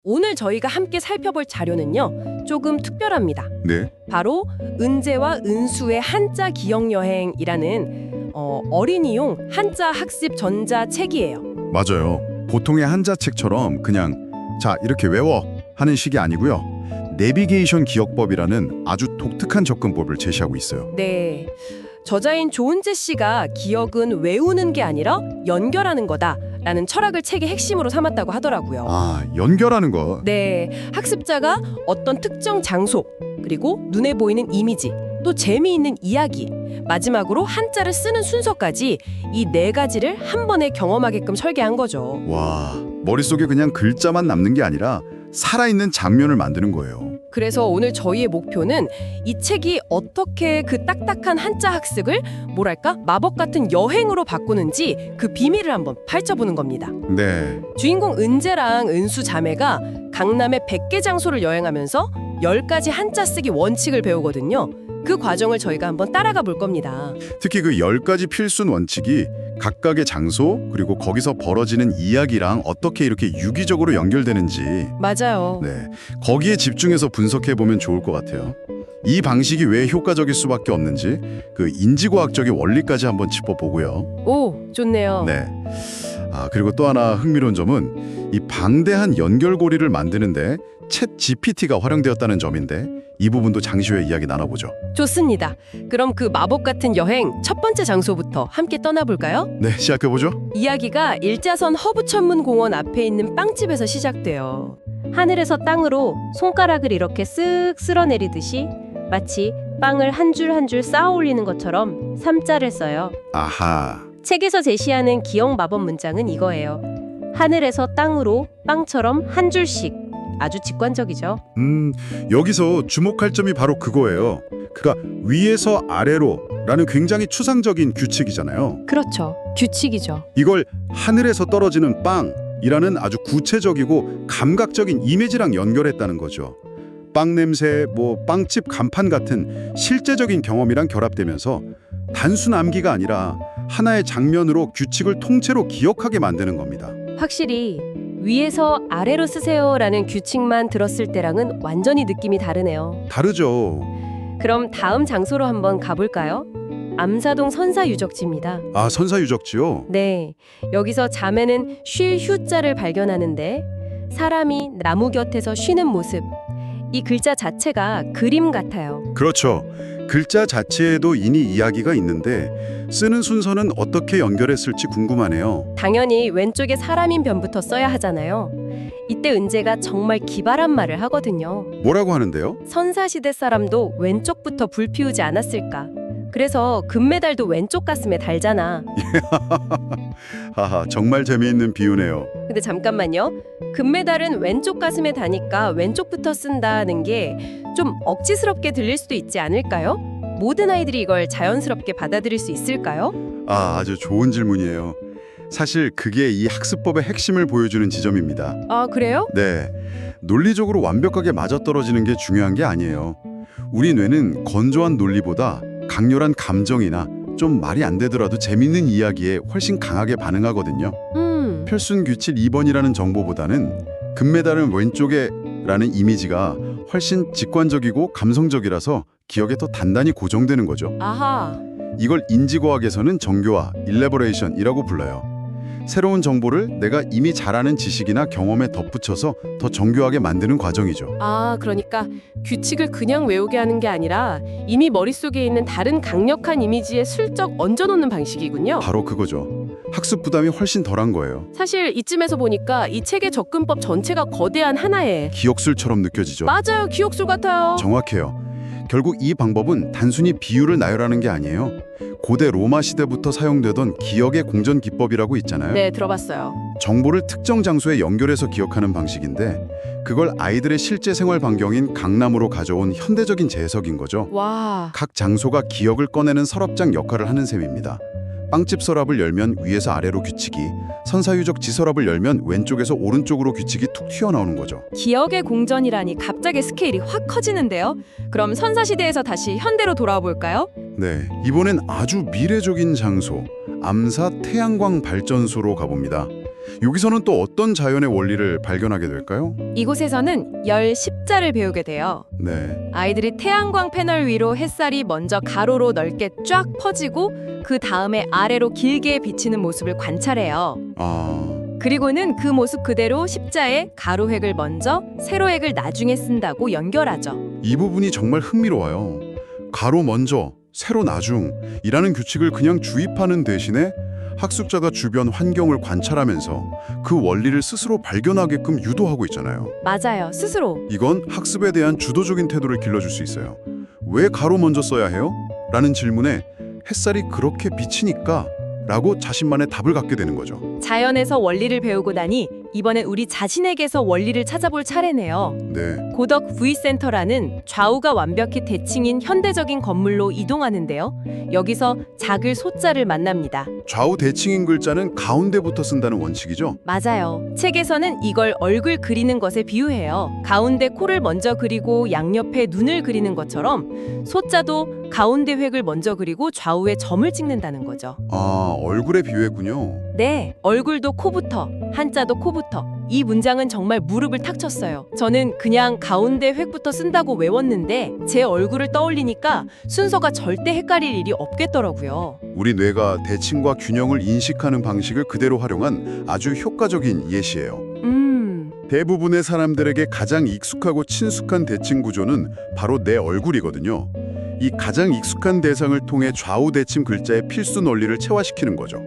오늘 저희가 함께 살펴볼 자료는요, 조금 특별합니다. 네, 바로 은재와 은수의 한자 기억 여행이라는 어린이용 한자 학습 전자책이에요. 맞아요. 보통의 한자책처럼 그냥 자, 이렇게 외워 하는 식이 아니고요. 내비게이션 기억법이라는 아주 독특한 접근법을 제시하고 있어요. 네. 저자인 조은재 씨가 기억은 외우는 게 아니라 연결하는 거다라는 철학을 책의 핵심으로 삼았다고 하더라고요. 아, 연결하는 거. 네, 학습자가 어떤 특정 장소, 그리고 눈에 보이는 이미지, 또 재미있는 이야기, 마지막으로 한자를 쓰는 순서까지 이 네 가지를 한 번에 경험하게끔 설계한 거죠. 와, 머릿속에 그냥 글자만 남는 게 아니라 살아있는 장면을 만드는 거예요. 그래서 오늘 저희의 목표는 이 책이 어떻게 그 딱딱한 한자 학습을 뭐랄까 마법 같은 여행으로 바꾸는지 그 비밀을 한번 파헤쳐보는 겁니다. 네, 주인공 은재랑 은수 자매가 강남의 100개 장소를 여행하면서 10가지 한자 쓰기 원칙을 배우거든요. 그 과정을 저희가 한번 따라가 볼 겁니다. 특히 그 10가지 필순 원칙이 각각의 장소 그리고 거기서 벌어지는 이야기랑 어떻게 이렇게 유기적으로 연결되는지 맞아요. 네, 거기에 집중해서 분석해보면 좋을 것 같아요. 이 방식이 왜 효과적일 수밖에 없는지 그 인지과학적인 원리까지 한번 짚어보고요. 오, 좋네요. 네. 아, 그리고 또 하나 흥미로운 점은 이 방대한 연결고리를 만드는데 챗 GPT가 활용되었다는 점인데 이 부분도 잠시 후에 이야기 나눠보죠. 좋습니다. 그럼 그 마법 같은 여행 첫 번째 장소부터 함께 떠나볼까요? 네, 시작해보죠. 이야기가 일자선 허브천문공원 앞에 있는 빵집에서 시작돼요. 하늘에서 땅으로 손가락을 이렇게 쓱 쓸어내리듯이 마치 빵을 한 줄 한 줄 쌓아 올리는 것처럼 삼자를 써요. 아하, 책에서 제시하는 기억 마법 문장은 이거예요. 하늘에서 땅으로 빵처럼 한 줄씩. 아주 직관적이죠. 여기서 주목할 점이 바로 그거예요. 그러니까 위에서 아래로 라는 굉장히 추상적인 규칙이잖아요. 그렇죠. 규칙이죠. 이걸 하늘에서 떨어지는 빵이라는 아주 구체적이고 감각적인 이미지랑 연결했다는 거죠. 빵 냄새, 빵집 간판 같은 실제적인 경험이랑 결합되면서 단순 암기가 아니라 하나의 장면으로 규칙을 통째로 기억하게 만드는 겁니다. 확실히 위에서 아래로 쓰세요라는 규칙만 들었을 때랑은 완전히 느낌이 다르네요. 다르죠. 그럼 다음 장소로 한번 가볼까요? 암사동 선사유적지입니다. 아, 선사유적지요? 네, 여기서 자매는 쉴 휴자를 발견하는데 사람이 나무 곁에서 쉬는 모습, 이 글자 자체가 그림 같아요. 그렇죠. 글자 자체에도 이니 이야기가 있는데 쓰는 순서는 어떻게 연결했을지 궁금하네요. 당연히 왼쪽에 사람인 변부터 써야 하잖아요. 이때 은재가 정말 기발한 말을 하거든요. 뭐라고 하는데요? 선사시대 사람도 왼쪽부터 불 피우지 않았을까? 그래서 금메달도 왼쪽 가슴에 달잖아. 하하, 정말 재미있는 비유네요. 근데 잠깐만요. 금메달은 왼쪽 가슴에 다니까 왼쪽부터 쓴다는 게 좀 억지스럽게 들릴 수도 있지 않을까요? 모든 아이들이 이걸 자연스럽게 받아들일 수 있을까요? 아, 아주 좋은 질문이에요. 사실 그게 이 학습법의 핵심을 보여주는 지점입니다. 아, 그래요? 네, 논리적으로 완벽하게 맞아떨어지는 게 중요한 게 아니에요. 우리 뇌는 건조한 논리보다 강렬한 감정이나 좀 말이 안 되더라도 재밌는 이야기에 훨씬 강하게 반응하거든요. 필순 규칙 2번이라는 정보보다는 금메달은 왼쪽에 라는 이미지가 훨씬 직관적이고 감성적이라서 기억에 더 단단히 고정되는 거죠. 아하. 이걸 인지과학에서는 정교화, 일레버레이션이라고 불러요. 새로운 정보를 내가 이미 잘 아는 지식이나 경험에 덧붙여서 더 정교하게 만드는 과정이죠. 아, 그러니까 규칙을 그냥 외우게 하는 게 아니라 이미 머릿속에 있는 다른 강력한 이미지에 슬쩍 얹어놓는 방식이군요. 바로 그거죠. 학습 부담이 훨씬 덜한 거예요. 사실 이쯤에서 보니까 이 책의 접근법 전체가 거대한 하나의 기억술처럼 느껴지죠. 맞아요. 기억술 같아요. 정확해요. 결국 이 방법은 단순히 비유를 나열하는 게 아니에요. 고대 로마 시대부터 사용되던 기억의 공전 기법이라고 있잖아요. 네, 들어봤어요. 정보를 특정 장소에 연결해서 기억하는 방식인데 그걸 아이들의 실제 생활 반경인 강남으로 가져온 현대적인 재해석인 거죠. 와. 각 장소가 기억을 꺼내는 서랍장 역할을 하는 셈입니다. 빵집 서랍을 열면 위에서 아래로 규칙이, 선사유적지 서랍을 열면 왼쪽에서 오른쪽으로 규칙이 툭 튀어나오는 거죠. 기억의 공전이라니 갑자기 스케일이 확 커지는데요. 그럼 선사시대에서 다시 현대로 돌아와 볼까요? 네, 이번엔 아주 미래적인 장소, 암사 태양광 발전소로 가봅니다. 여기서는 또 어떤 자연의 원리를 발견하게 될까요? 이곳에서는 열 십자를 배우게 돼요. 네. 아이들이 태양광 패널 위로 햇살이 먼저 가로로 넓게 쫙 퍼지고 그 다음에 아래로 길게 비치는 모습을 관찰해요. 그리고는 그 모습 그대로 십자에 가로획을 먼저, 세로획을 나중에 쓴다고 연결하죠. 이 부분이 정말 흥미로워요. 가로 먼저, 세로 나중이라는 규칙을 그냥 주입하는 대신에 학습자가 주변 환경을 관찰하면서 그 원리를 스스로 발견하게끔 유도하고 있잖아요. 맞아요. 스스로. 이건 학습에 대한 주도적인 태도를 길러줄 수 있어요. 왜 가로 먼저 써야 해요? 라는 질문에 햇살이 그렇게 비치니까 라고 자신만의 답을 갖게 되는 거죠. 자연에서 원리를 배우고 나니 이번엔 우리 자신에게서 원리를 찾아볼 차례네요. 네. 고덕 V센터라는 좌우가 완벽히 대칭인 현대적인 건물로 이동하는데요. 여기서 작을 소자를 만납니다. 좌우 대칭인 글자는 가운데부터 쓴다는 원칙이죠? 맞아요. 책에서는 이걸 얼굴 그리는 것에 비유해요. 가운데 코를 먼저 그리고 양옆에 눈을 그리는 것처럼 소자도 가운데 획을 먼저 그리고 좌우에 점을 찍는다는 거죠. 아, 얼굴에 비유했군요. 네, 얼굴도 코부터, 한자도 코부터. 이 문장은 정말 무릎을 탁 쳤어요. 저는 그냥 가운데 획부터 쓴다고 외웠는데 제 얼굴을 떠올리니까 순서가 절대 헷갈릴 일이 없겠더라고요. 우리 뇌가 대칭과 균형을 인식하는 방식을 그대로 활용한 아주 효과적인 예시예요. 대부분의 사람들에게 가장 익숙하고 친숙한 대칭 구조는 바로 내 얼굴이거든요. 이 가장 익숙한 대상을 통해 좌우 대칭 글자의 필수 논리를 체화시키는 거죠.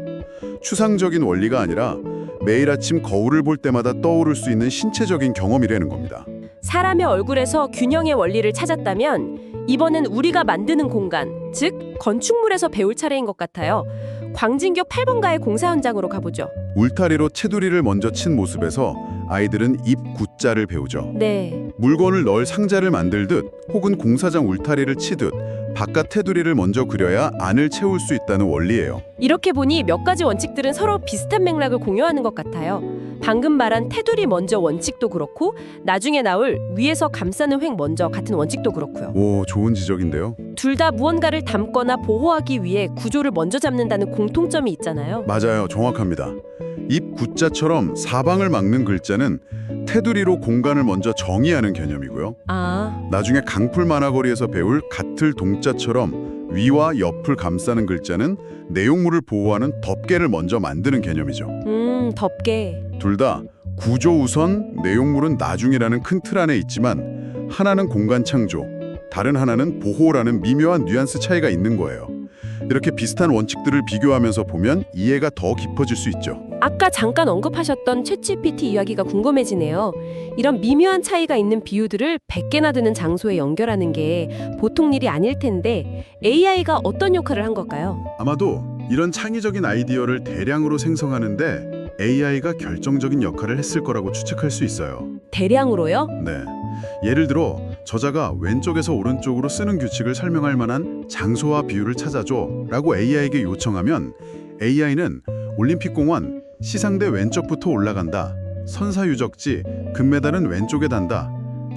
추상적인 원리가 아니라 매일 아침 거울을 볼 때마다 떠오를 수 있는 신체적인 경험이라는 겁니다. 사람의 얼굴에서 균형의 원리를 찾았다면 이번엔 우리가 만드는 공간, 즉 건축물에서 배울 차례인 것 같아요. 광진교 8번가의 공사 현장으로 가보죠. 울타리로 테두리를 먼저 친 모습에서 아이들은 입 구자를 배우죠. 네. 물건을 넣을 상자를 만들듯 혹은 공사장 울타리를 치듯 바깥 테두리를 먼저 그려야 안을 채울 수 있다는 원리예요. 이렇게 보니 몇 가지 원칙들은 서로 비슷한 맥락을 공유하는 것 같아요. 방금 말한 테두리 먼저 원칙도 그렇고 나중에 나올 위에서 감싸는 획 먼저 같은 원칙도 그렇고요. 오, 좋은 지적인데요. 둘 다 무언가를 담거나 보호하기 위해 구조를 먼저 잡는다는 공통점이 있잖아요. 맞아요. 정확합니다. 입 구자처럼 사방을 막는 글자는 테두리로 공간을 먼저 정의하는 개념이고요. 나중에 강풀 만화거리에서 배울 갓틀 동자처럼 위와 옆을 감싸는 글자는 내용물을 보호하는 덮개를 먼저 만드는 개념이죠. 덮개. 둘 다 구조 우선, 내용물은 나중이라는 큰 틀 안에 있지만 하나는 공간 창조, 다른 하나는 보호라는 미묘한 뉘앙스 차이가 있는 거예요. 이렇게 비슷한 원칙들을 비교하면서 보면 이해가 더 깊어질 수 있죠. 아까 잠깐 언급하셨던 챗GPT 이야기가 궁금해지네요. 이런 미묘한 차이가 있는 비유들을 100개나 되는 장소에 연결하는 게 보통 일이 아닐 텐데 AI가 어떤 역할을 한 걸까요? 아마도 이런 창의적인 아이디어를 대량으로 생성하는데 AI가 결정적인 역할을 했을 거라고 추측할 수 있어요. 대량으로요? 네. 예를 들어 저자가 왼쪽에서 오른쪽으로 쓰는 규칙을 설명할 만한 장소와 비유를 찾아줘 라고 AI에게 요청하면 AI는 올림픽공원 시상대 왼쪽부터 올라간다, 선사유적지 금메달은 왼쪽에 단다,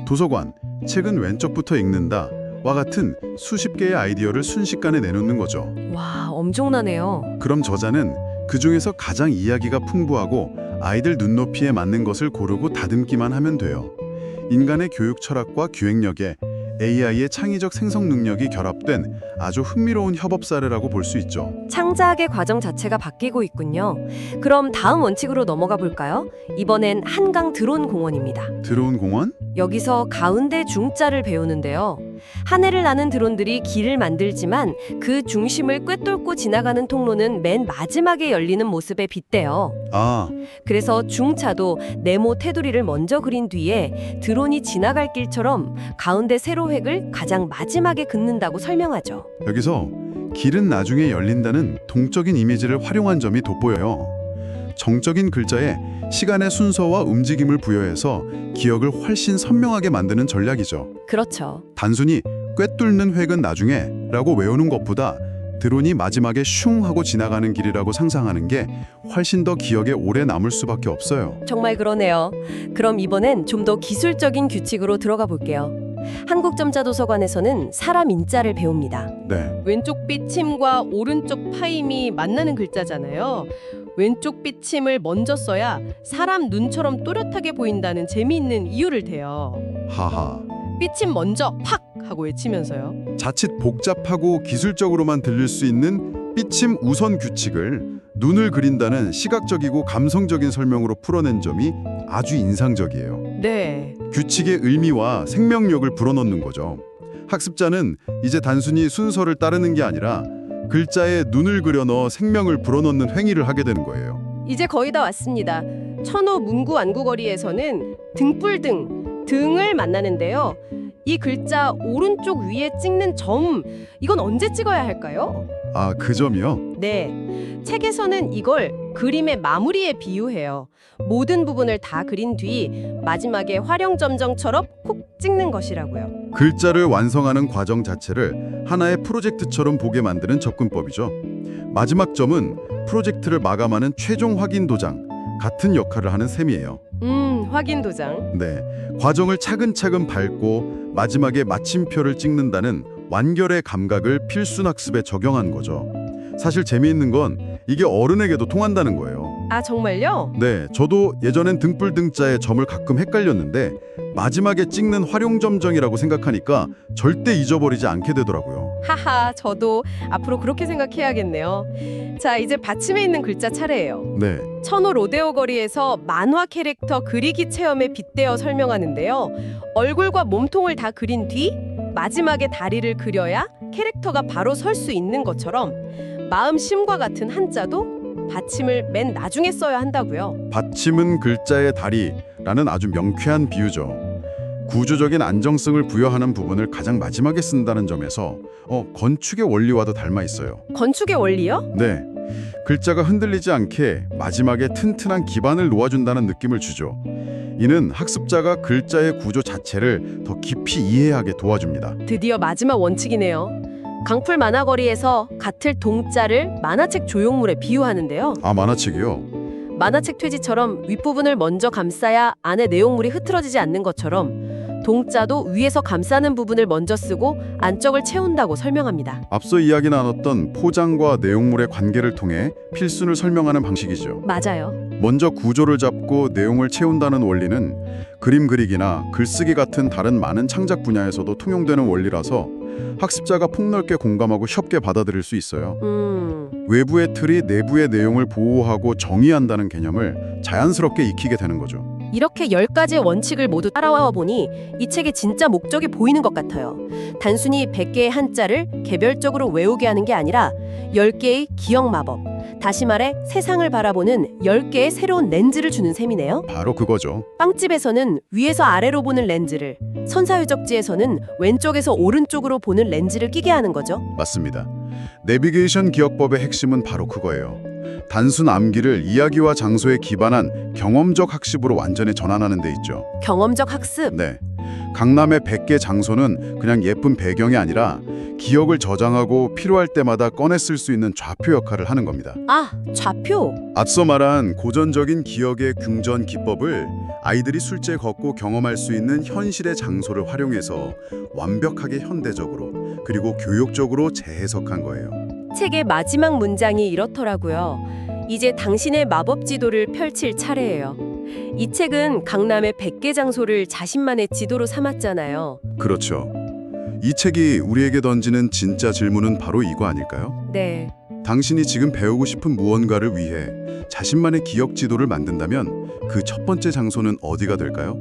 도서관 책은 왼쪽부터 읽는다 와 같은 수십 개의 아이디어를 순식간에 내놓는 거죠. 와, 엄청나네요. 그럼 저자는 그 중에서 가장 이야기가 풍부하고 아이들 눈높이에 맞는 것을 고르고 다듬기만 하면 돼요. 인간의 교육 철학과 기획력에 AI의 창의적 생성 능력이 결합된 아주 흥미로운 협업 사례라고 볼 수 있죠. 창작의 과정 자체가 바뀌고 있군요. 그럼 다음 원칙으로 넘어가 볼까요? 이번엔 한강 드론 공원입니다. 드론 공원? 여기서 가운데 중자를 배우는데요. 하늘을 나는 드론들이 길을 만들지만 그 중심을 꿰뚫고 지나가는 통로는 맨 마지막에 열리는 모습에 빗대요. 그래서 중차도 네모 테두리를 먼저 그린 뒤에 드론이 지나갈 길처럼 가운데 세로획을 가장 마지막에 긋는다고 설명하죠. 여기서 길은 나중에 열린다는 동적인 이미지를 활용한 점이 돋보여요. 정적인 글자에 시간의 순서와 움직임을 부여해서 기억을 훨씬 선명하게 만드는 전략이죠. 그렇죠. 단순히 꿰뚫는 획은 나중에 라고 외우는 것보다 드론이 마지막에 슝 하고 지나가는 길이라고 상상하는 게 훨씬 더 기억에 오래 남을 수밖에 없어요. 정말 그러네요. 그럼 이번엔 좀 더 기술적인 규칙으로 들어가 볼게요. 한국점자도서관에서는 사람 인자를 배웁니다. 네. 왼쪽 삐침과 오른쪽 파임이 만나는 글자잖아요. 왼쪽 삐침을 먼저 써야 사람 눈처럼 또렷하게 보인다는 재미있는 이유를 대요. 하하. 삐침 먼저 팍 하고 외치면서요. 자칫 복잡하고 기술적으로만 들릴 수 있는 삐침 우선 규칙을 눈을 그린다는 시각적이고 감성적인 설명으로 풀어낸 점이 아주 인상적이에요. 네. 규칙의 의미와 생명력을 불어넣는 거죠. 학습자는 이제 단순히 순서를 따르는 게 아니라 글자에 눈을 그려 넣어 생명을 불어넣는 행위를 하게 되는 거예요. 이제 거의 다 왔습니다. 천호 문구 안구거리에서는 등불등, 등을 만나는데요. 이 글자 오른쪽 위에 찍는 점, 이건 언제 찍어야 할까요? 아, 그 점이요? 네. 책에서는 이걸 그림의 마무리에 비유해요. 모든 부분을 다 그린 뒤 마지막에 활용점정처럼 콕 찍는 것이라고요. 글자를 완성하는 과정 자체를 하나의 프로젝트처럼 보게 만드는 접근법이죠. 마지막 점은 프로젝트를 마감하는 최종 확인 도장, 같은 역할을 하는 셈이에요. 확인 도장. 네, 과정을 차근차근 밟고 마지막에 마침표를 찍는다는 완결의 감각을 필순학습에 적용한 거죠. 사실 재미있는 건 이게 어른에게도 통한다는 거예요. 아, 정말요? 네, 저도 예전엔 등불 등자의 점을 가끔 헷갈렸는데 마지막에 찍는 활용점정이라고 생각하니까 절대 잊어버리지 않게 되더라고요. 하하, 저도 앞으로 그렇게 생각해야겠네요. 자, 이제 받침에 있는 글자 차례예요. 네, 천호 로데오 거리에서 만화 캐릭터 그리기 체험에 빗대어 설명하는데요. 얼굴과 몸통을 다 그린 뒤 마지막에 다리를 그려야 캐릭터가 바로 설 수 있는 것처럼 마음심과 같은 한자도 받침을 맨 나중에 써야 한다고요. 받침은 글자의 다리라는 아주 명쾌한 비유죠. 구조적인 안정성을 부여하는 부분을 가장 마지막에 쓴다는 점에서 건축의 원리와도 닮아 있어요. 건축의 원리요? 네, 글자가 흔들리지 않게 마지막에 튼튼한 기반을 놓아준다는 느낌을 주죠. 이는 학습자가 글자의 구조 자체를 더 깊이 이해하게 도와줍니다. 드디어 마지막 원칙이네요. 강풀 만화거리에서 같을 동자를 만화책 조형물에 비유하는데요. 아, 만화책이요? 만화책 퇴지처럼 윗부분을 먼저 감싸야 안에 내용물이 흐트러지지 않는 것처럼 동자도 위에서 감싸는 부분을 먼저 쓰고 안쪽을 채운다고 설명합니다. 앞서 이야기 나눴던 포장과 내용물의 관계를 통해 필순을 설명하는 방식이죠. 맞아요. 먼저 구조를 잡고 내용을 채운다는 원리는 그림 그리기나 글쓰기 같은 다른 많은 창작 분야에서도 통용되는 원리라서 학습자가 폭넓게 공감하고 쉽게 받아들일 수 있어요. 외부의 틀이 내부의 내용을 보호하고 정의한다는 개념을 자연스럽게 익히게 되는 거죠. 이렇게 10가지의 원칙을 모두 따라와 보니 이 책의 진짜 목적이 보이는 것 같아요. 단순히 100개의 한자를 개별적으로 외우게 하는 게 아니라 10개의 기억 마법, 다시 말해 세상을 바라보는 10개의 새로운 렌즈를 주는 셈이네요. 바로 그거죠. 빵집에서는 위에서 아래로 보는 렌즈를, 선사유적지에서는 왼쪽에서 오른쪽으로 보는 렌즈를 끼게 하는 거죠. 맞습니다. 내비게이션 기억법의 핵심은 바로 그거예요. 단순 암기를 이야기와 장소에 기반한 경험적 학습으로 완전히 전환하는 데 있죠. 경험적 학습. 네, 강남의 100개 장소는 그냥 예쁜 배경이 아니라 기억을 저장하고 필요할 때마다 꺼내 쓸 수 있는 좌표 역할을 하는 겁니다. 아, 좌표. 앞서 말한 고전적인 기억의 긍전 기법을 아이들이 실제 걷고 경험할 수 있는 현실의 장소를 활용해서 완벽하게 현대적으로 그리고 교육적으로 재해석한 거예요. 책의 마지막 문장이 이렇더라고요. 이제 당신의 마법 지도를 펼칠 차례예요. 이 책은 강남의 100개 장소를 자신만의 지도로 삼았잖아요. 그렇죠. 이 책이 우리에게 던지는 진짜 질문은 바로 이거 아닐까요? 네. 당신이 지금 배우고 싶은 무언가를 위해 자신만의 기억 지도를 만든다면 그 첫 번째 장소는 어디가 될까요?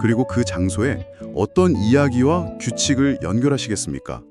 그리고 그 장소에 어떤 이야기와 규칙을 연결하시겠습니까?